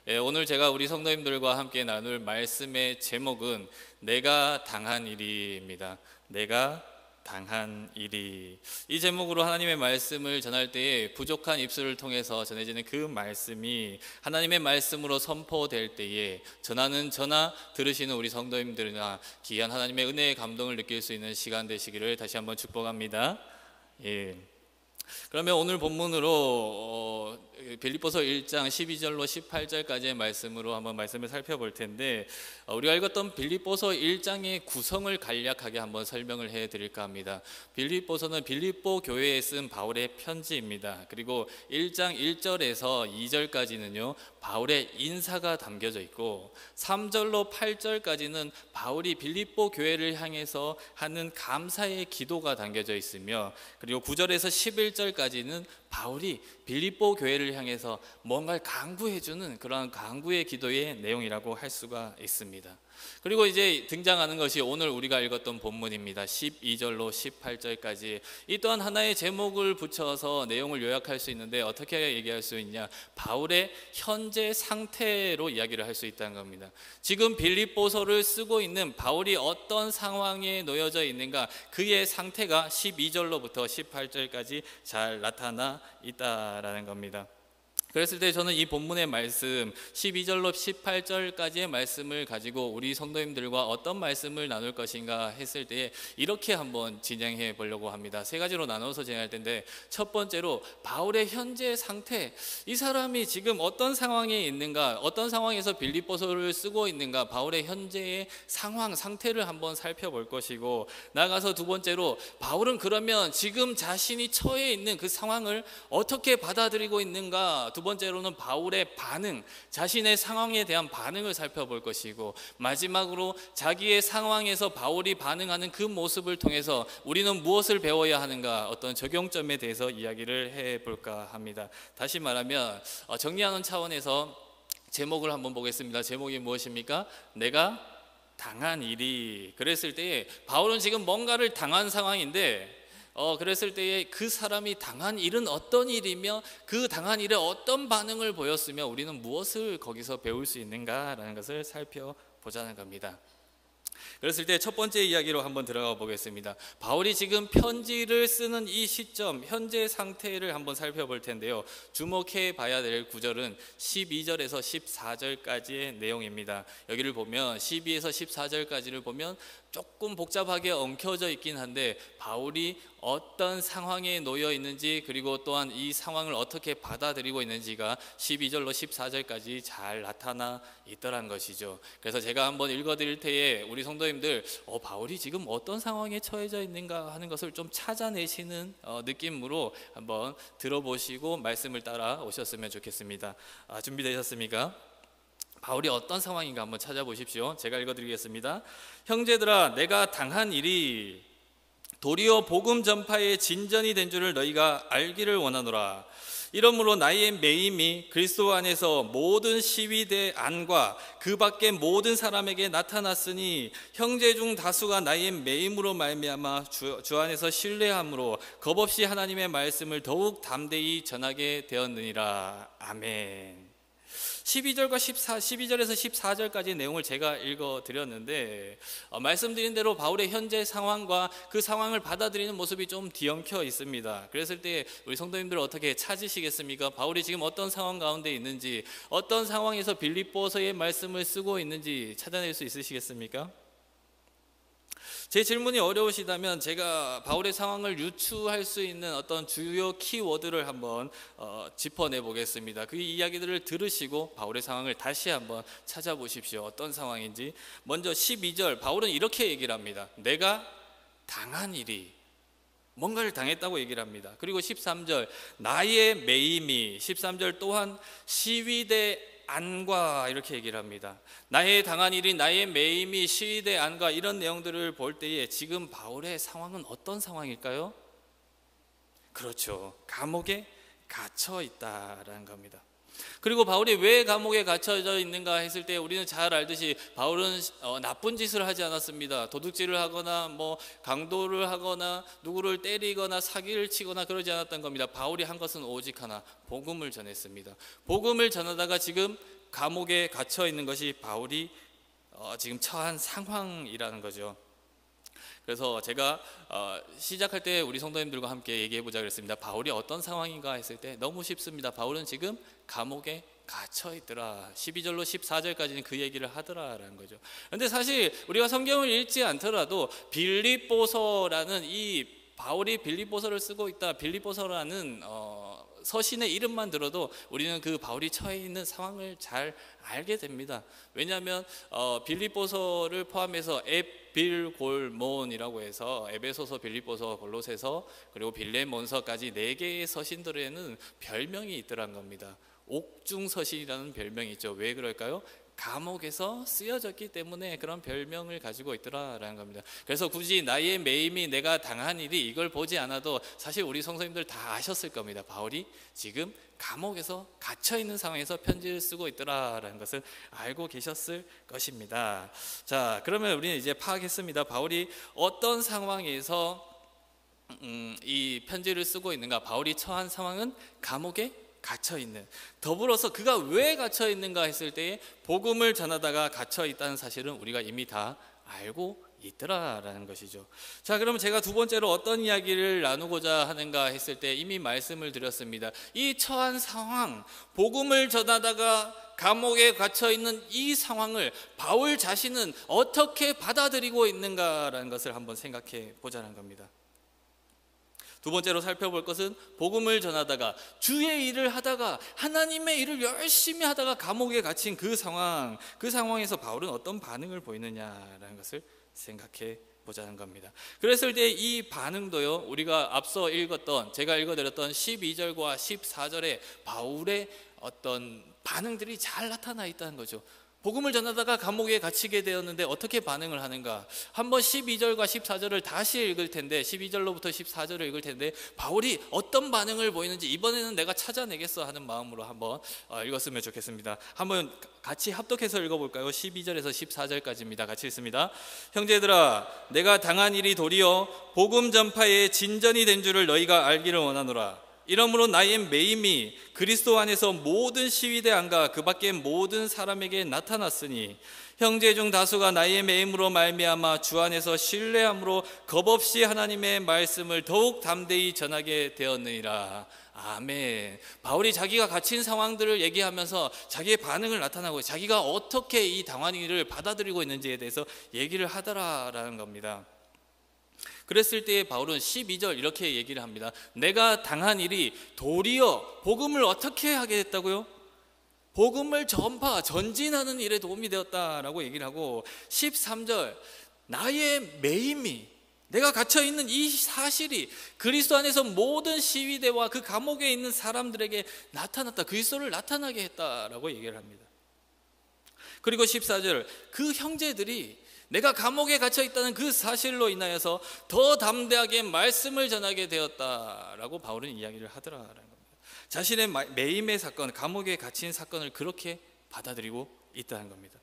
오늘 제가 우리 성도님들과 함께 나눌 말씀의 제목은 내가 당한 일이입니다. 내가 당한 일이. 이 제목으로 하나님의 말씀을 전할 때에 부족한 입술을 통해서 전해지는 그 말씀이 하나님의 말씀으로 선포될 때에 전하는 저나 들으시는 우리 성도님들이나 귀한 하나님의 은혜의 감동을 느낄 수 있는 시간 되시기를 다시 한번 축복합니다. 그러면 오늘 본문으로 빌립보서 1장 12절로 18절까지의 말씀으로 한번 말씀을 살펴볼 텐데, 우리가 읽었던 빌립보서 1장의 구성을 간략하게 한번 설명을 해드릴까 합니다. 빌립보서는 빌립보 교회에 쓴 바울의 편지입니다. 그리고 1장 1절에서 2절까지는요 바울의 인사가 담겨져 있고, 3절로 8절까지는 바울이 빌립보 교회를 향해서 하는 감사의 기도가 담겨져 있으며, 그리고 9절에서 11절까지는 바울이 빌립보 교회를 향해서 뭔가를 강구해주는 그런 강구의 기도의 내용이라고 할 수가 있습니다. 그리고 이제 등장하는 것이 오늘 우리가 읽었던 본문입니다. 12절로 18절까지. 이 또한 하나의 제목을 붙여서 내용을 요약할 수 있는데, 어떻게 얘기할 수 있냐, 바울의 현재 상태로 이야기를 할 수 있다는 겁니다. 지금 빌립보서를 쓰고 있는 바울이 어떤 상황에 놓여져 있는가, 그의 상태가 12절로부터 18절까지 잘 나타나 있다라는 겁니다. 그랬을 때 저는 이 본문의 말씀 12절로 18절까지의 말씀을 가지고 우리 성도님들과 어떤 말씀을 나눌 것인가 했을 때 이렇게 한번 진행해 보려고 합니다. 세 가지로 나눠서 진행할 텐데, 첫 번째로 바울의 현재 상태, 이 사람이 지금 어떤 상황에 있는가, 어떤 상황에서 빌립보서를 쓰고 있는가, 바울의 현재의 상황, 상태를 한번 살펴볼 것이고, 나아가서 두 번째로 바울은 그러면 지금 자신이 처해 있는 그 상황을 어떻게 받아들이고 있는가, 두 번째로는 바울의 반응, 자신의 상황에 대한 반응을 살펴볼 것이고, 마지막으로 자기의 상황에서 바울이 반응하는 그 모습을 통해서 우리는 무엇을 배워야 하는가, 어떤 적용점에 대해서 이야기를 해볼까 합니다. 다시 말하면 정리하는 차원에서 제목을 한번 보겠습니다. 제목이 무엇입니까? 내가 당한 일이. 그랬을 때 바울은 지금 뭔가를 당한 상황인데, 그랬을 때에 그 사람이 당한 일은 어떤 일이며 그 당한 일에 어떤 반응을 보였으며 우리는 무엇을 거기서 배울 수 있는가라는 것을 살펴보자는 겁니다. 그랬을 때 첫 번째 이야기로 한번 들어가 보겠습니다. 바울이 지금 편지를 쓰는 이 시점, 현재 상태를 한번 살펴볼 텐데요, 주목해 봐야 될 구절은 12절에서 14절까지의 내용입니다. 여기를 보면 12에서 14절까지를 보면 조금 복잡하게 엉켜져 있긴 한데, 바울이 어떤 상황에 놓여 있는지, 그리고 또한 이 상황을 어떻게 받아들이고 있는지가 12절로 14절까지 잘 나타나 있더란 것이죠. 그래서 제가 한번 읽어드릴 때에 우리 성도님들 바울이 지금 어떤 상황에 처해져 있는가 하는 것을 좀 찾아내시는 느낌으로 한번 들어보시고 말씀을 따라 오셨으면 좋겠습니다. 준비되셨습니까? 바울이 어떤 상황인가 한번 찾아보십시오. 제가 읽어드리겠습니다. 형제들아, 내가 당한 일이 도리어 복음 전파의 진전이 된 줄을 너희가 알기를 원하노라. 이러므로 나의 매임이 그리스도 안에서 모든 시위대 안과 그 밖의 모든 사람에게 나타났으니, 형제 중 다수가 나의 매임으로 말미암아 주 안에서 신뢰함으로 겁없이 하나님의 말씀을 더욱 담대히 전하게 되었느니라. 아멘. 12절에서 14절까지 내용을 제가 읽어드렸는데, 말씀드린 대로 바울의 현재 상황과 그 상황을 받아들이는 모습이 좀 뒤엉켜 있습니다. 그랬을 때 우리 성도님들 어떻게 찾으시겠습니까? 바울이 지금 어떤 상황 가운데 있는지, 어떤 상황에서 빌립보서의 말씀을 쓰고 있는지 찾아낼 수 있으시겠습니까? 제 질문이 어려우시다면 제가 바울의 상황을 유추할 수 있는 어떤 주요 키워드를 한번 짚어내 보겠습니다. 그 이야기들을 들으시고 바울의 상황을 다시 한번 찾아보십시오. 어떤 상황인지. 먼저 12절, 바울은 이렇게 얘기를 합니다. 내가 당한 일이, 뭔가를 당했다고 얘기를 합니다. 그리고 13절, 나의 매임이, 13절 또한 시위대 안과, 이렇게 얘기를 합니다. 나의 당한 일이, 나의 매임이, 시위대 안과, 이런 내용들을 볼 때에 지금 바울의 상황은 어떤 상황일까요? 그렇죠, 감옥에 갇혀 있다라는 겁니다. 그리고 바울이 왜 감옥에 갇혀져 있는가 했을 때 우리는 잘 알듯이 바울은 나쁜 짓을 하지 않았습니다. 도둑질을 하거나 강도를 하거나 누구를 때리거나 사기를 치거나 그러지 않았던 겁니다. 바울이 한 것은 오직 하나, 복음을 전했습니다. 복음을 전하다가 지금 감옥에 갇혀 있는 것이 바울이 지금 처한 상황이라는 거죠. 그래서 제가 시작할 때 우리 성도님들과 함께 얘기해 보자 그랬습니다. 바울이 어떤 상황인가 했을 때 너무 쉽습니다. 바울은 지금 감옥에 갇혀 있더라. 12절로 14절까지는 그 얘기를 하더라라는 거죠. 그런데 사실 우리가 성경을 읽지 않더라도 빌립보서라는 이 바울이 빌립보서를 쓰고 있다, 빌립보서라는 서신의 이름만 들어도 우리는 그 바울이 처해 있는 상황을 잘 알게 됩니다. 왜냐하면 빌립보서를 포함해서 빌골몬이라고 해서 에베소서, 빌립보서, 골로새서 그리고 빌레몬서까지 4개의 서신들에는 별명이 있더란 겁니다. 옥중서신이라는 별명이 있죠. 왜 그럴까요? 감옥에서 쓰여졌기 때문에 그런 별명을 가지고 있더라라는 겁니다. 그래서 굳이 나의 매임이 내가 당한 일이 이걸 보지 않아도 사실 우리 성도님들 다 아셨을 겁니다. 바울이 지금 감옥에서 갇혀 있는 상황에서 편지를 쓰고 있더라라는 것을 알고 계셨을 것입니다. 자, 그러면 우리는 이제 파악했습니다. 바울이 어떤 상황에서 이 편지를 쓰고 있는가? 바울이 처한 상황은 감옥에 갇혀 있는, 더불어서 그가 왜 갇혀 있는가 했을 때에 복음을 전하다가 갇혀 있다는 사실은 우리가 이미 다 알고 있더라라는 것이죠. 자, 그러면 제가 두 번째로 어떤 이야기를 나누고자 하는가 했을 때 이미 말씀을 드렸습니다. 이 처한 상황, 복음을 전하다가 감옥에 갇혀 있는 이 상황을 바울 자신은 어떻게 받아들이고 있는가라는 것을 한번 생각해 보자는 겁니다. 두 번째로 살펴볼 것은 복음을 전하다가 주의 일을 하다가 하나님의 일을 열심히 하다가 감옥에 갇힌 그 상황에서 바울은 어떤 반응을 보이느냐라는 것을 생각해 보자는 겁니다. 그랬을 때 이 반응도요, 우리가 앞서 읽었던, 제가 읽어드렸던 12절과 14절에 바울의 어떤 반응들이 잘 나타나 있다는 거죠. 복음을 전하다가 감옥에 갇히게 되었는데 어떻게 반응을 하는가? 한번 12절과 14절을 다시 읽을 텐데, 12절로부터 14절을 읽을 텐데 바울이 어떤 반응을 보이는지 이번에는 내가 찾아내겠어 하는 마음으로 한번 읽었으면 좋겠습니다. 한번 같이 합독해서 읽어볼까요? 12절에서 14절까지입니다. 같이 읽습니다. 형제들아, 내가 당한 일이 도리어 복음 전파에 진전이 된 줄을 너희가 알기를 원하노라. 이러므로 나의 매임이 그리스도 안에서 모든 시위대 안과 그 밖의 모든 사람에게 나타났으니 형제 중 다수가 나의 매임으로 말미암아 주 안에서 신뢰함으로 겁없이 하나님의 말씀을 더욱 담대히 전하게 되었느니라. 아멘. 바울이 자기가 갇힌 상황들을 얘기하면서 자기의 반응을 나타나고 자기가 어떻게 이 당한 일을 받아들이고 있는지에 대해서 얘기를 하더라라는 겁니다. 그랬을 때 바울은 12절 이렇게 얘기를 합니다. 내가 당한 일이 도리어 복음을 어떻게 하게 됐다고요? 복음을 전진하는 일에 도움이 되었다라고 얘기를 하고, 13절 나의 매임이, 내가 갇혀있는 이 사실이 그리스도 안에서 모든 시위대와 그 감옥에 있는 사람들에게 나타났다, 그리스도를 나타나게 했다라고 얘기를 합니다. 그리고 14절 그 형제들이 내가 감옥에 갇혀 있다는 그 사실로 인하여서 더 담대하게 말씀을 전하게 되었다라고 바울은 이야기를 하더라라는 겁니다. 자신의 매임의 사건, 감옥에 갇힌 사건을 그렇게 받아들이고 있다는 겁니다.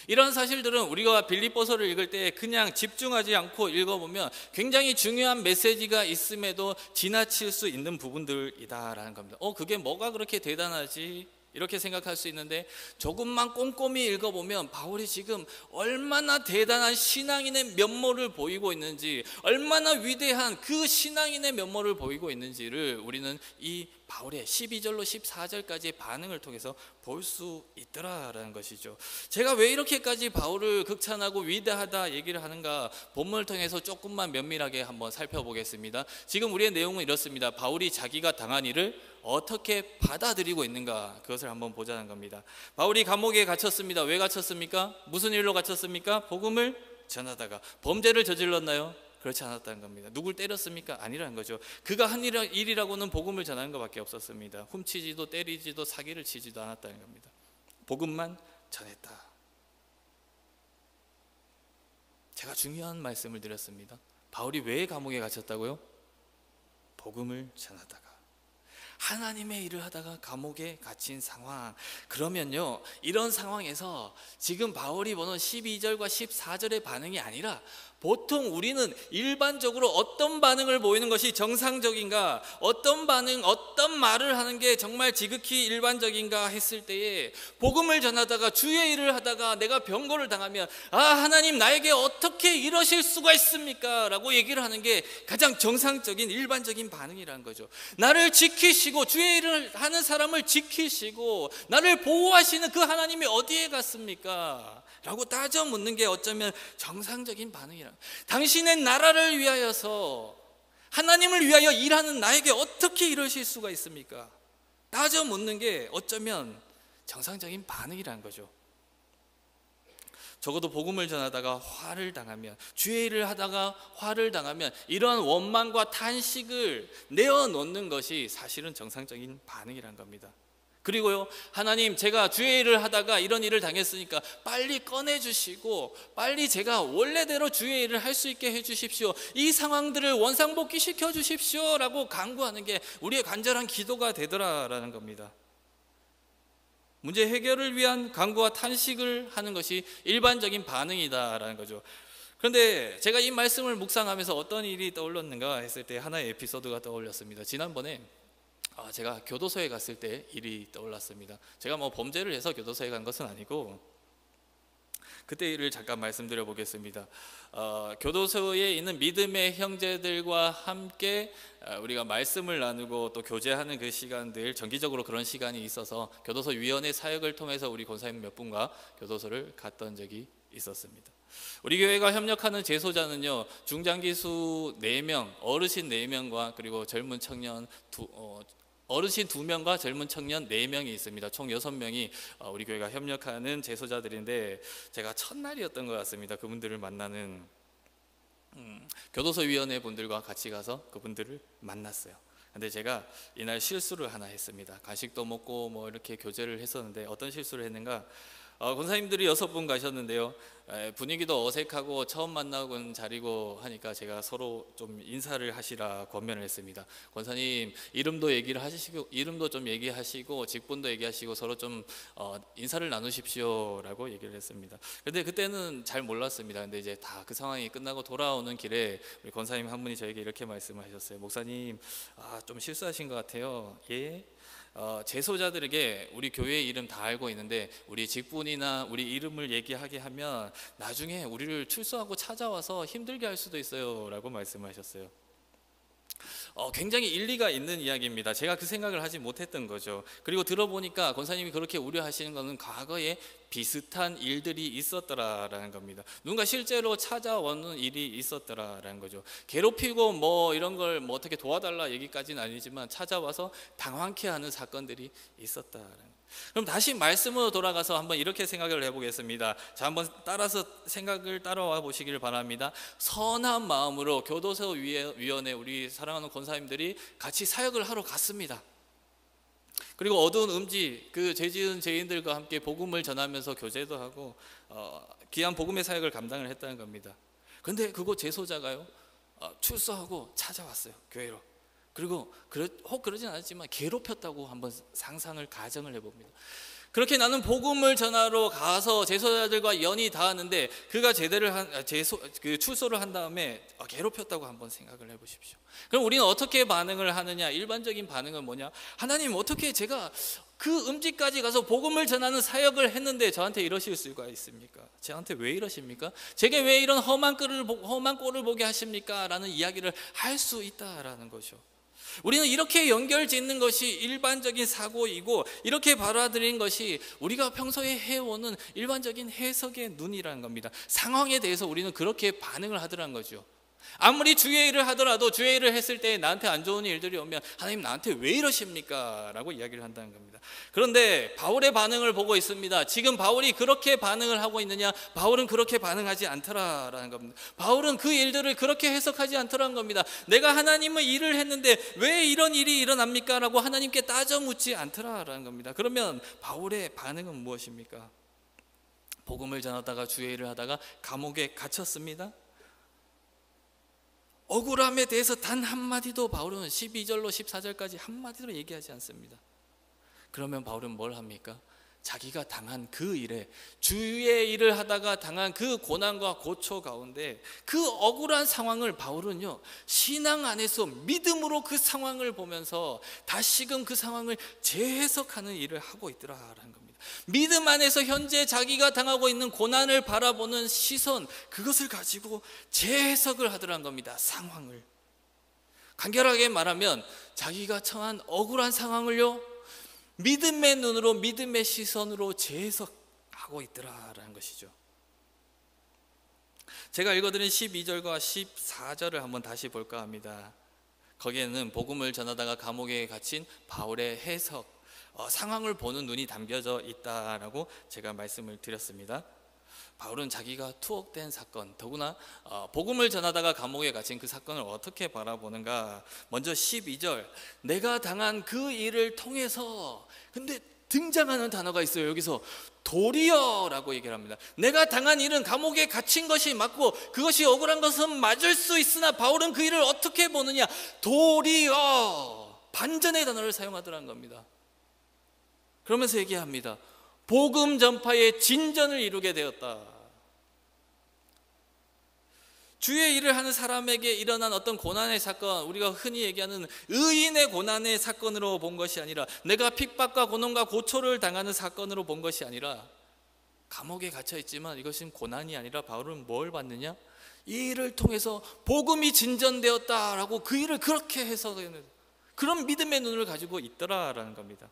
이런 사실들은 우리가 빌립보서를 읽을 때 그냥 집중하지 않고 읽어보면 굉장히 중요한 메시지가 있음에도 지나칠 수 있는 부분들이다라는 겁니다. 그게 뭐가 그렇게 대단하지? 이렇게 생각할 수 있는데, 조금만 꼼꼼히 읽어보면 바울이 지금 얼마나 대단한 신앙인의 면모를 보이고 있는지, 얼마나 위대한 그 신앙인의 면모를 보이고 있는지를 우리는 이 바울의 12절로 14절까지의 반응을 통해서 볼 수 있더라라는 것이죠. 제가 왜 이렇게까지 바울을 극찬하고 위대하다 얘기를 하는가, 본문을 통해서 조금만 면밀하게 한번 살펴보겠습니다. 지금 우리의 내용은 이렇습니다. 바울이 자기가 당한 일을 어떻게 받아들이고 있는가, 그것을 한번 보자는 겁니다. 바울이 감옥에 갇혔습니다. 왜 갇혔습니까? 무슨 일로 갇혔습니까? 복음을 전하다가. 범죄를 저질렀나요? 그렇지 않았다는 겁니다. 누굴 때렸습니까? 아니라는 거죠. 그가 한 일이라고는 복음을 전하는 것밖에 없었습니다. 훔치지도 때리지도 사기를 치지도 않았다는 겁니다. 복음만 전했다. 제가 중요한 말씀을 드렸습니다. 바울이 왜 감옥에 갇혔다고요? 복음을 전하다가. 하나님의 일을 하다가 감옥에 갇힌 상황. 그러면요, 이런 상황에서 지금 바울이 보는 12절과 14절의 반응이 아니라 보통 우리는 일반적으로 어떤 반응을 보이는 것이 정상적인가, 어떤 반응, 어떤 말을 하는 게 정말 지극히 일반적인가 했을 때에 복음을 전하다가 주의 일을 하다가 내가 병고를 당하면 하나님 나에게 어떻게 이러실 수가 있습니까? 라고 얘기를 하는 게 가장 정상적인 일반적인 반응이라는 거죠. 나를 지키시고 주의 일을 하는 사람을 지키시고 나를 보호하시는 그 하나님이 어디에 갔습니까? 라고 따져 묻는 게 어쩌면 정상적인 반응이라. 당신의 나라를 위하여서, 하나님을 위하여 일하는 나에게 어떻게 이러실 수가 있습니까? 따져 묻는 게 어쩌면 정상적인 반응이라는 거죠. 적어도 복음을 전하다가 화를 당하면, 주의 일을 하다가 화를 당하면 이러한 원망과 탄식을 내어놓는 것이 사실은 정상적인 반응이란 겁니다. 그리고요, 하나님, 제가 주의 일을 하다가 이런 일을 당했으니까 빨리 꺼내주시고 빨리 제가 원래대로 주의 일을 할 수 있게 해주십시오. 이 상황들을 원상복귀 시켜주십시오 라고 간구하는 게 우리의 간절한 기도가 되더라라는 겁니다. 문제 해결을 위한 간구와 탄식을 하는 것이 일반적인 반응이다라는 거죠. 그런데 제가 이 말씀을 묵상하면서 어떤 일이 떠올랐는가 했을 때 하나의 에피소드가 떠올렸습니다. 지난번에 제가 교도소에 갔을 때 일이 떠올랐습니다. 제가 뭐 범죄를 해서 교도소에 간 것은 아니고 그때 일을 잠깐 말씀드려 보겠습니다. 교도소에 있는 믿음의 형제들과 함께 우리가 말씀을 나누고 또 교제하는 그 시간들, 정기적으로 그런 시간이 있어서 교도소 위원회 사역을 통해서 우리 권사님 몇 분과 교도소를 갔던 적이 있었습니다. 우리 교회가 협력하는 재소자는요, 중장기수 4명, 어르신 4명과 그리고 젊은 청년 어르신 2명과 젊은 청년 4명이 있습니다. 총 6명이 우리 교회가 협력하는 재소자들인데, 제가 첫날이었던 것 같습니다. 그분들을 만나는 교도소 위원회 분들과 같이 가서 그분들을 만났어요. 근데 제가 이날 실수를 하나 했습니다. 간식도 먹고 뭐 이렇게 교제를 했었는데 어떤 실수를 했는가? 권사님들이 6분 가셨는데요, 분위기도 어색하고 처음 만나본 자리고 하니까 제가 서로 좀 인사를 하시라 권면을 했습니다. 권사님, 이름도 얘기를 하시고, 이름도 좀 얘기하시고 직분도 얘기하시고 서로 좀 인사를 나누십시오 라고 얘기를 했습니다. 근데 그때는 잘 몰랐습니다. 근데 이제 다 그 상황이 끝나고 돌아오는 길에 우리 권사님 한 분이 저에게 이렇게 말씀을 하셨어요. 목사님, 좀 실수하신 것 같아요. 예? 재소자들에게 우리 교회 이름 다 알고 있는데 우리 직분이나 우리 이름을 얘기하게 하면 나중에 우리를 출소하고 찾아와서 힘들게 할 수도 있어요 라고 말씀하셨어요. 굉장히 일리가 있는 이야기입니다. 제가 그 생각을 하지 못했던 거죠. 그리고 들어보니까 권사님이 그렇게 우려하시는 것은 과거에 비슷한 일들이 있었더라라는 겁니다. 누군가 실제로 찾아오는 일이 있었더라라는 거죠. 괴롭히고 뭐 이런 걸 뭐 어떻게 도와달라 얘기까지는 아니지만 찾아와서 당황케 하는 사건들이 있었다라는 거예요. 그럼 다시 말씀으로 돌아가서 한번 이렇게 생각을 해보겠습니다. 자, 한번 따라서 생각을 따라와 보시기를 바랍니다. 선한 마음으로 교도소 위원회 우리 사랑하는 권사님들이 같이 사역을 하러 갔습니다. 그리고 어두운 음지 그 죄지은 죄인들과 함께 복음을 전하면서 교제도 하고 귀한 복음의 사역을 감당을 했다는 겁니다. 그런데 그곳 재소자가요, 출소하고 찾아왔어요, 교회로. 그리고 혹 그러진 않았지만 괴롭혔다고 한번 상상을 가정을 해봅니다. 그렇게 나는 복음을 전하러 가서 재소자들과 연이 닿았는데 그가 출소를 한 다음에 괴롭혔다고 한번 생각을 해보십시오. 그럼 우리는 어떻게 반응을 하느냐? 일반적인 반응은 뭐냐? 하나님, 어떻게 제가 그 음지까지 가서 복음을 전하는 사역을 했는데 저한테 이러실 수가 있습니까? 저한테 왜 이러십니까? 제게 왜 이런 험한 꼴을 보게 하십니까? 라는 이야기를 할 수 있다라는 거죠. 우리는 이렇게 연결 짓는 것이 일반적인 사고이고 이렇게 받아들인 것이 우리가 평소에 해오는 일반적인 해석의 눈이라는 겁니다. 상황에 대해서 우리는 그렇게 반응을 하더라는 거죠. 아무리 주의 일을 하더라도 주의 일을 했을 때 나한테 안 좋은 일들이 오면 하나님 나한테 왜 이러십니까? 라고 이야기를 한다는 겁니다. 그런데 바울의 반응을 보고 있습니다. 지금 바울이 그렇게 반응을 하고 있느냐? 바울은 그렇게 반응하지 않더라라는 겁니다. 바울은 그 일들을 그렇게 해석하지 않더라는 겁니다. 내가 하나님의 일을 했는데 왜 이런 일이 일어납니까? 라고 하나님께 따져 묻지 않더라라는 겁니다. 그러면 바울의 반응은 무엇입니까? 복음을 전하다가 주의 일을 하다가 감옥에 갇혔습니다. 억울함에 대해서 단 한마디도 바울은 12절로 14절까지 한마디도 얘기하지 않습니다. 그러면 바울은 뭘 합니까? 자기가 당한 그 일에, 주의 일을 하다가 당한 그 고난과 고초 가운데 그 억울한 상황을 바울은요, 신앙 안에서 믿음으로 그 상황을 보면서 다시금 그 상황을 재해석하는 일을 하고 있더라라는 겁니다. 믿음 안에서 현재 자기가 당하고 있는 고난을 바라보는 시선, 그것을 가지고 재해석을 하더라는 겁니다. 상황을. 간결하게 말하면 자기가 처한 억울한 상황을요, 믿음의 눈으로, 믿음의 시선으로 재해석하고 있더라라는 것이죠. 제가 읽어드린 12절과 14절을 한번 다시 볼까 합니다. 거기에는 복음을 전하다가 감옥에 갇힌 바울의 해석, 상황을 보는 눈이 담겨져 있다라고 제가 말씀을 드렸습니다. 바울은 자기가 투옥된 사건, 더구나 복음을 전하다가 감옥에 갇힌 그 사건을 어떻게 바라보는가. 먼저 12절, 내가 당한 그 일을 통해서, 근데 등장하는 단어가 있어요. 여기서 도리어라고 얘기를 합니다. 내가 당한 일은 감옥에 갇힌 것이 맞고 그것이 억울한 것은 맞을 수 있으나 바울은 그 일을 어떻게 보느냐, 도리어, 반전의 단어를 사용하더라는 겁니다. 그러면서 얘기합니다. 복음 전파의 진전을 이루게 되었다. 주의 일을 하는 사람에게 일어난 어떤 고난의 사건, 우리가 흔히 얘기하는 의인의 고난의 사건으로 본 것이 아니라, 내가 핍박과 고난과 고초를 당하는 사건으로 본 것이 아니라, 감옥에 갇혀 있지만 이것은 고난이 아니라 바울은 뭘 받느냐? 이 일을 통해서 복음이 진전되었다라고 그 일을 그렇게 해석하는, 그런 믿음의 눈을 가지고 있더라라는 겁니다.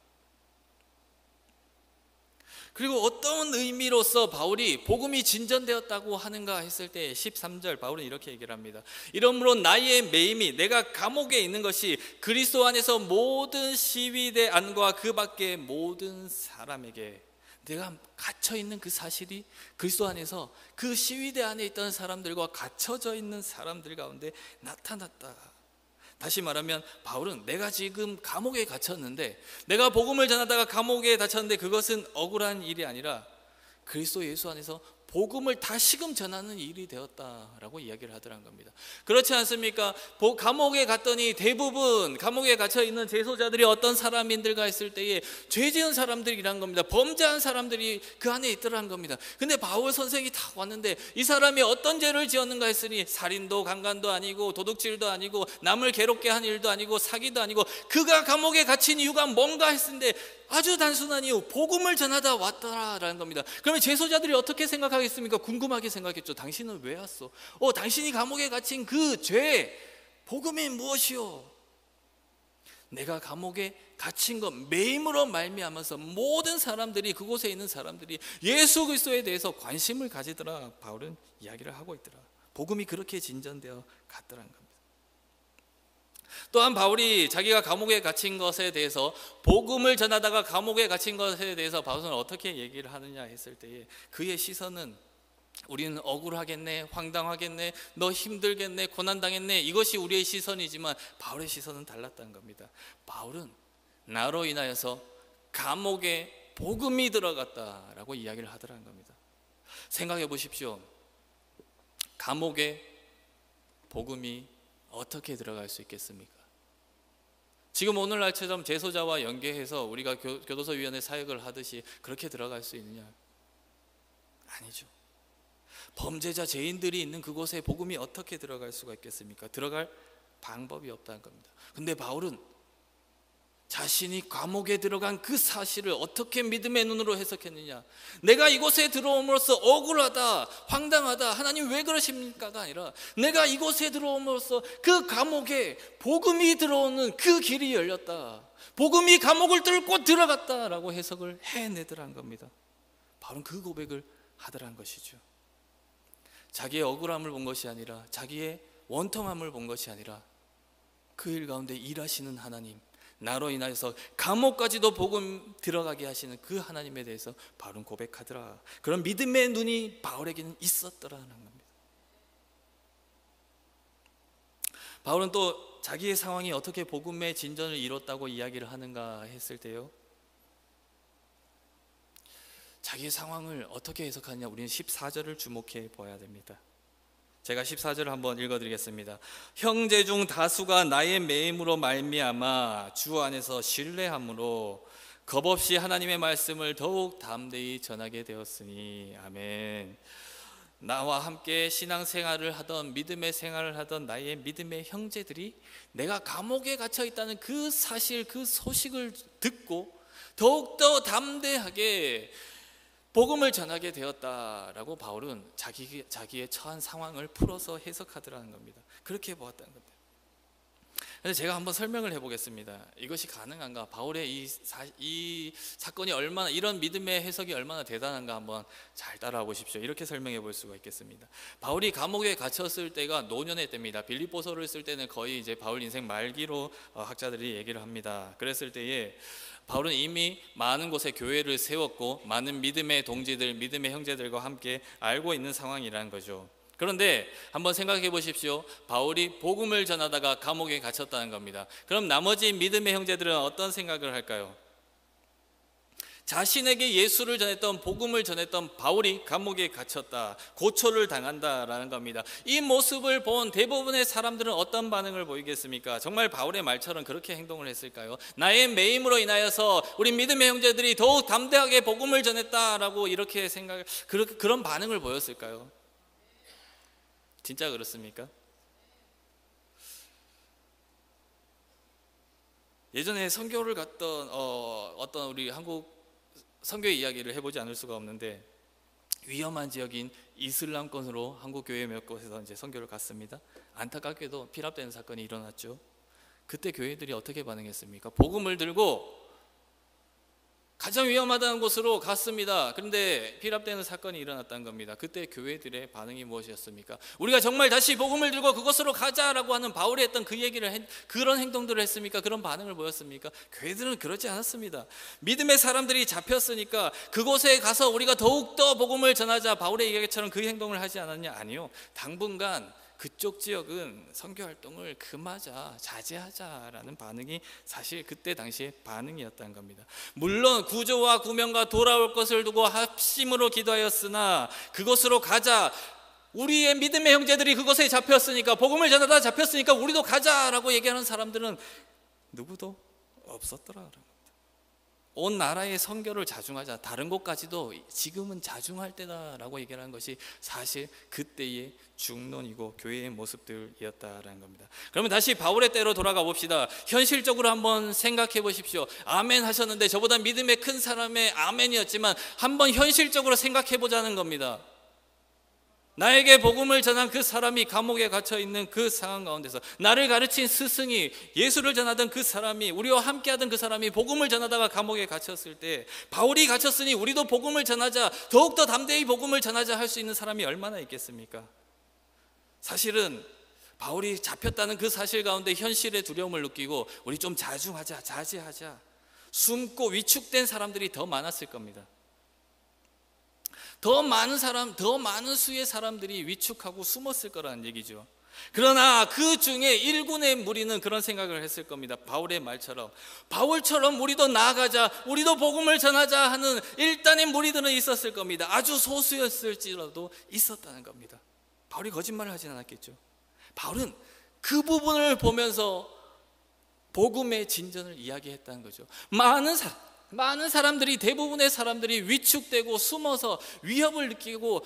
그리고 어떤 의미로서 바울이 복음이 진전되었다고 하는가 했을 때 13절 바울은 이렇게 얘기를 합니다. 이러므로 나의 매임이, 내가 감옥에 있는 것이 그리스도 안에서 모든 시위대 안과 그 밖의 모든 사람에게, 내가 갇혀있는 그 사실이 그리스도 안에서 그 시위대 안에 있던 사람들과 갇혀져 있는 사람들 가운데 나타났다. 다시 말하면 바울은 내가 지금 감옥에 갇혔는데, 내가 복음을 전하다가 감옥에 갇혔는데 그것은 억울한 일이 아니라 그리스도 예수 안에서 복음을 다시금 전하는 일이 되었다라고 이야기를 하더란 겁니다. 그렇지 않습니까? 감옥에 갔더니 대부분 감옥에 갇혀 있는 재소자들이 어떤 사람인들가 했을 때에 죄 지은 사람들이란 겁니다. 범죄한 사람들이 그 안에 있더란 겁니다. 근데 바울 선생이 딱 왔는데 이 사람이 어떤 죄를 지었는가 했으니, 살인도 강간도 아니고 도둑질도 아니고 남을 괴롭게 한 일도 아니고 사기도 아니고, 그가 감옥에 갇힌 이유가 뭔가 했는데 아주 단순한 이유, 복음을 전하다 왔다라는 겁니다. 그러면 재소자들이 어떻게 생각하겠습니까? 궁금하게 생각했죠. 당신은 왜 왔어? 당신이 감옥에 갇힌 그 죄, 복음이 무엇이요? 내가 감옥에 갇힌 것, 매임으로 말미암아서 모든 사람들이, 그곳에 있는 사람들이 예수 그리스도에 대해서 관심을 가지더라, 바울은 이야기를 하고 있더라. 복음이 그렇게 진전되어 갔더라는 겁니다. 또한 바울이 자기가 감옥에 갇힌 것에 대해서, 복음을 전하다가 감옥에 갇힌 것에 대해서 바울은 어떻게 얘기를 하느냐 했을 때에, 그의 시선은 우리는 억울하겠네, 황당하겠네, 너 힘들겠네, 고난당했네, 이것이 우리의 시선이지만 바울의 시선은 달랐다는 겁니다. 바울은 나로 인하여서 감옥에 복음이 들어갔다라고 이야기를 하더라는 겁니다. 생각해 보십시오. 감옥에 복음이 어떻게 들어갈 수 있겠습니까? 지금 오늘날처럼 재소자와 연계해서 우리가 교도소위원회 사역을 하듯이 그렇게 들어갈 수 있느냐? 아니죠. 범죄자, 죄인들이 있는 그곳에 복음이 어떻게 들어갈 수가 있겠습니까? 들어갈 방법이 없다는 겁니다. 근데 바울은 자신이 감옥에 들어간 그 사실을 어떻게 믿음의 눈으로 해석했느냐? 내가 이곳에 들어옴으로써 억울하다, 황당하다, 하나님 왜 그러십니까가 아니라, 내가 이곳에 들어옴으로써 그 감옥에 복음이 들어오는 그 길이 열렸다, 복음이 감옥을 뚫고 들어갔다라고 해석을 해내더란 겁니다. 바로 그 고백을 하더란 것이죠. 자기의 억울함을 본 것이 아니라, 자기의 원통함을 본 것이 아니라, 그 일 가운데 일하시는 하나님, 나로 인하여서 감옥까지도 복음 들어가게 하시는 그 하나님에 대해서 바울은 고백하더라. 그런 믿음의 눈이 바울에게는 있었더라는 겁니다. 바울은 또 자기의 상황이 어떻게 복음의 진전을 이뤘다고 이야기를 하는가 했을 때요, 자기의 상황을 어떻게 해석하느냐, 우리는 14절을 주목해 보아야 됩니다. 제가 14절을 한번 읽어드리겠습니다. 형제 중 다수가 나의 매임으로 말미암아 주 안에서 신뢰함으로 겁 없이 하나님의 말씀을 더욱 담대히 전하게 되었으니. 아멘. 나와 함께 신앙생활을 하던, 믿음의 생활을 하던 나의 믿음의 형제들이 내가 감옥에 갇혀 있다는 그 사실, 그 소식을 듣고 더욱더 담대하게 복음을 전하게 되었다라고 바울은 자기의 처한 상황을 풀어서 해석하더라는 겁니다. 그렇게 보았다는 겁니다. 그래서 제가 한번 설명을 해보겠습니다. 이것이 가능한가? 바울의 이 사건이 얼마나, 이런 믿음의 해석이 얼마나 대단한가 한번 잘 따라와 보십시오. 이렇게 설명해 볼 수가 있겠습니다. 바울이 감옥에 갇혔을 때가 노년의 때입니다. 빌립보서를 쓸 때는 거의 이제 바울 인생 말기로 학자들이 얘기를 합니다. 그랬을 때에 바울은 이미 많은 곳에 교회를 세웠고 많은 믿음의 동지들, 믿음의 형제들과 함께 알고 있는 상황이라는 거죠. 그런데 한번 생각해 보십시오. 바울이 복음을 전하다가 감옥에 갇혔다는 겁니다. 그럼 나머지 믿음의 형제들은 어떤 생각을 할까요? 자신에게 예수를 전했던, 복음을 전했던 바울이 감옥에 갇혔다, 고초를 당한다라는 겁니다. 이 모습을 본 대부분의 사람들은 어떤 반응을 보이겠습니까? 정말 바울의 말처럼 그렇게 행동을 했을까요? 나의 매임으로 인하여서 우리 믿음의 형제들이 더욱 담대하게 복음을 전했다라고 이렇게 그런 반응을 보였을까요? 진짜 그렇습니까? 예전에 선교를 갔던 어떤 우리 한국 선교의 이야기를 해보지 않을 수가 없는데, 위험한 지역인 이슬람권으로 한국 교회 몇 곳에서 이제 선교를 갔습니다. 안타깝게도 피랍되는 사건이 일어났죠. 그때 교회들이 어떻게 반응했습니까? 복음을 들고 가장 위험하다는 곳으로 갔습니다. 그런데 피랍되는 사건이 일어났다는 겁니다. 그때 교회들의 반응이 무엇이었습니까? 우리가 정말 다시 복음을 들고 그곳으로 가자라고 하는 바울이 했던 그 얘기를, 그런 행동들을 했습니까? 그런 반응을 보였습니까? 교회들은 그렇지 않았습니다. 믿음의 사람들이 잡혔으니까 그곳에 가서 우리가 더욱더 복음을 전하자, 바울의 이야기처럼 그 행동을 하지 않았냐? 아니요. 당분간 그쪽 지역은 선교 활동을 금하자, 자제하자라는 반응이 사실 그때 당시의 반응이었다는 겁니다. 물론 구조와 구명과 돌아올 것을 두고 합심으로 기도하였으나 그곳으로 가자, 우리의 믿음의 형제들이 그곳에 잡혔으니까, 복음을 전하다 잡혔으니까 우리도 가자라고 얘기하는 사람들은 누구도 없었더라. 온 나라의 선교를 자중하자, 다른 곳까지도 지금은 자중할 때다라고 얘기하는 것이 사실 그때의 중론이고 교회의 모습들이었다라는 겁니다. 그러면 다시 바울의 때로 돌아가 봅시다. 현실적으로 한번 생각해 보십시오. 아멘 하셨는데 저보다 믿음의 큰 사람의 아멘이었지만 한번 현실적으로 생각해 보자는 겁니다. 나에게 복음을 전한 그 사람이 감옥에 갇혀 있는 그 상황 가운데서, 나를 가르친 스승이, 예수를 전하던 그 사람이, 우리와 함께하던 그 사람이 복음을 전하다가 감옥에 갇혔을 때, 바울이 갇혔으니 우리도 복음을 전하자, 더욱더 담대히 복음을 전하자 할 수 있는 사람이 얼마나 있겠습니까? 사실은 바울이 잡혔다는 그 사실 가운데 현실의 두려움을 느끼고 우리 좀 자중하자, 자제하자, 숨고 위축된 사람들이 더 많았을 겁니다. 더 많은 수의 사람들이 위축하고 숨었을 거라는 얘기죠. 그러나 그 중에 일군의 무리는 그런 생각을 했을 겁니다. 바울의 말처럼, 바울처럼 우리도 나아가자, 우리도 복음을 전하자 하는 일단의 무리들은 있었을 겁니다. 아주 소수였을지라도 있었다는 겁니다. 바울이 거짓말을 하진 않았겠죠. 바울은 그 부분을 보면서 복음의 진전을 이야기했다는 거죠. 많은 사람들이, 대부분의 사람들이 위축되고 숨어서 위협을 느끼고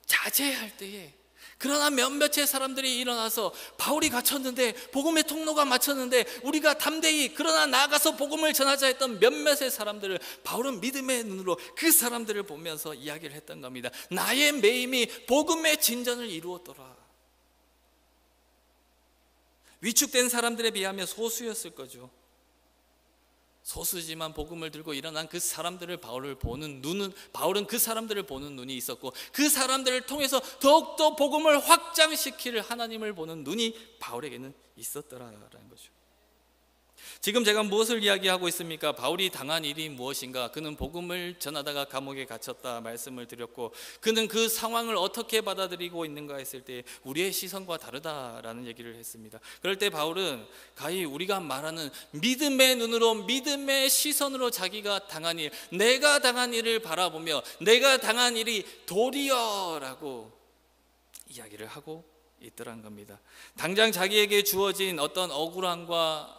자제할 때에, 그러나 몇몇의 사람들이 일어나서 바울이 갇혔는데, 복음의 통로가 막혔는데 우리가 담대히 그러나 나아가서 복음을 전하자 했던 몇몇의 사람들을 바울은 믿음의 눈으로 그 사람들을 보면서 이야기를 했던 겁니다. 나의 매임이 복음의 진전을 이루었더라. 위축된 사람들에 비하면 소수였을 거죠. 소수지만 복음을 들고 일어난 그 사람들을 바울은 그 사람들을 보는 눈이 있었고, 그 사람들을 통해서 더욱더 복음을 확장시킬 하나님을 보는 눈이 바울에게는 있었더라라는 거죠. 지금 제가 무엇을 이야기하고 있습니까? 바울이 당한 일이 무엇인가? 그는 복음을 전하다가 감옥에 갇혔다 말씀을 드렸고, 그는 그 상황을 어떻게 받아들이고 있는가 했을 때 우리의 시선과 다르다라는 얘기를 했습니다. 그럴 때 바울은 가히 우리가 말하는 믿음의 눈으로, 믿음의 시선으로 자기가 당한 일, 내가 당한 일을 바라보며 내가 당한 일이 도리어라고 이야기를 하고 있더란 겁니다. 당장 자기에게 주어진 어떤 억울함과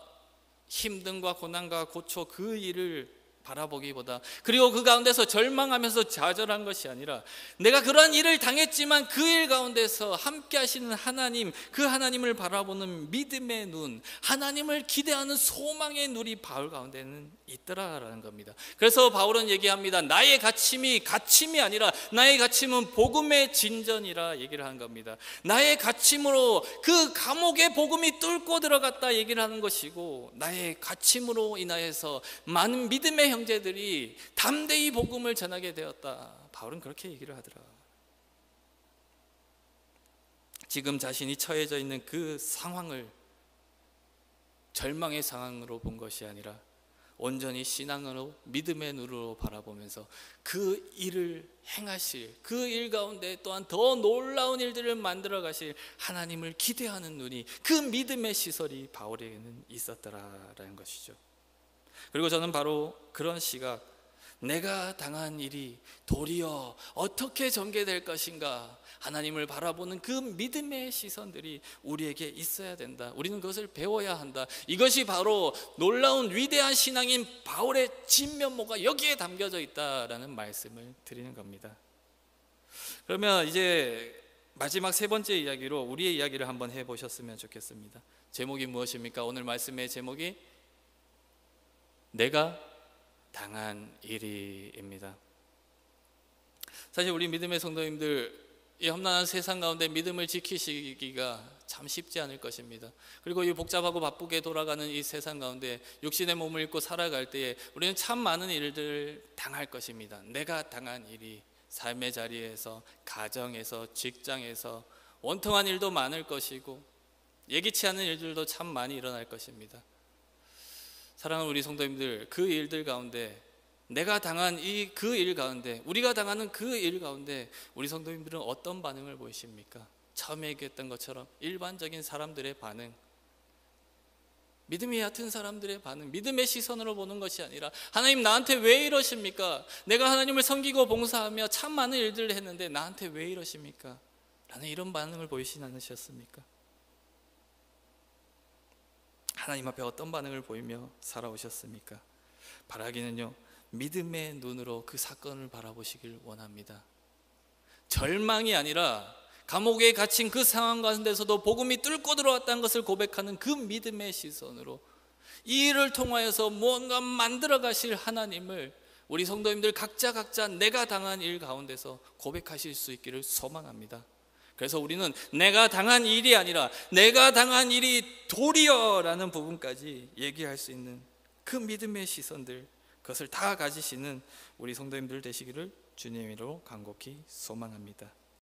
힘듦과 고난과 고초, 그 일을 바라보기보다, 그리고 그 가운데서 절망하면서 좌절한 것이 아니라 내가 그러한 일을 당했지만 그 일 가운데서 함께 하시는 하나님, 그 하나님을 바라보는 믿음의 눈, 하나님을 기대하는 소망의 눈이 바울 가운데는 있더라라는 겁니다. 그래서 바울은 얘기합니다. 나의 갇힘이 아니라 나의 갇힘은 복음의 진전이라 얘기를 하는 겁니다. 나의 갇힘으로 그 감옥의 복음이 뚫고 들어갔다 얘기를 하는 것이고, 나의 갇힘으로 인하여서 많은 믿음의 형제들이 담대히 복음을 전하게 되었다. 바울은 그렇게 얘기를 하더라. 지금 자신이 처해져 있는 그 상황을 절망의 상황으로 본 것이 아니라 온전히 신앙으로 믿음의 눈으로 바라보면서 그 일을 행하실, 그 일 가운데 또한 더 놀라운 일들을 만들어 가실 하나님을 기대하는 눈이, 그 믿음의 시설이 바울에게는 있었더라라는 것이죠. 그리고 저는 바로 그런 시각, 내가 당한 일이 도리어 어떻게 전개될 것인가, 하나님을 바라보는 그 믿음의 시선들이 우리에게 있어야 된다. 우리는 그것을 배워야 한다. 이것이 바로 놀라운 위대한 신앙인 바울의 진면모가 여기에 담겨져 있다라는 말씀을 드리는 겁니다. 그러면 이제 마지막 세 번째 이야기로 우리의 이야기를 한번 해보셨으면 좋겠습니다. 제목이 무엇입니까? 오늘 말씀의 제목이 내가 당한 일이입니다. 사실 우리 믿음의 성도님들, 이 험난한 세상 가운데 믿음을 지키시기가 참 쉽지 않을 것입니다. 그리고 이 복잡하고 바쁘게 돌아가는 이 세상 가운데 육신의 몸을 입고 살아갈 때에 우리는 참 많은 일들을 당할 것입니다. 내가 당한 일이 삶의 자리에서, 가정에서, 직장에서 원통한 일도 많을 것이고 예기치 않은 일들도 참 많이 일어날 것입니다. 사랑하는 우리 성도님들, 그 일들 가운데, 내가 당한 그 일 가운데, 우리가 당하는 그 일 가운데 우리 성도님들은 어떤 반응을 보이십니까? 처음에 얘기했던 것처럼 일반적인 사람들의 반응, 믿음이 얕은 사람들의 반응, 믿음의 시선으로 보는 것이 아니라 하나님 나한테 왜 이러십니까? 내가 하나님을 섬기고 봉사하며 참 많은 일들을 했는데 나한테 왜 이러십니까? 라는 이런 반응을 보이시지 않으셨습니까? 하나님 앞에 어떤 반응을 보이며 살아오셨습니까? 바라기는요, 믿음의 눈으로 그 사건을 바라보시길 원합니다. 절망이 아니라 감옥에 갇힌 그 상황 가운데서도 복음이 뚫고 들어왔다는 것을 고백하는 그 믿음의 시선으로 이 일을 통하여서 무언가 만들어 가실 하나님을 우리 성도님들 각자 내가 당한 일 가운데서 고백하실 수 있기를 소망합니다. 그래서 우리는 내가 당한 일이 아니라 내가 당한 일이 도리어라는 부분까지 얘기할 수 있는 그 믿음의 시선들, 그것을 다 가지시는 우리 성도님들 되시기를 주님으로 간곡히 소망합니다.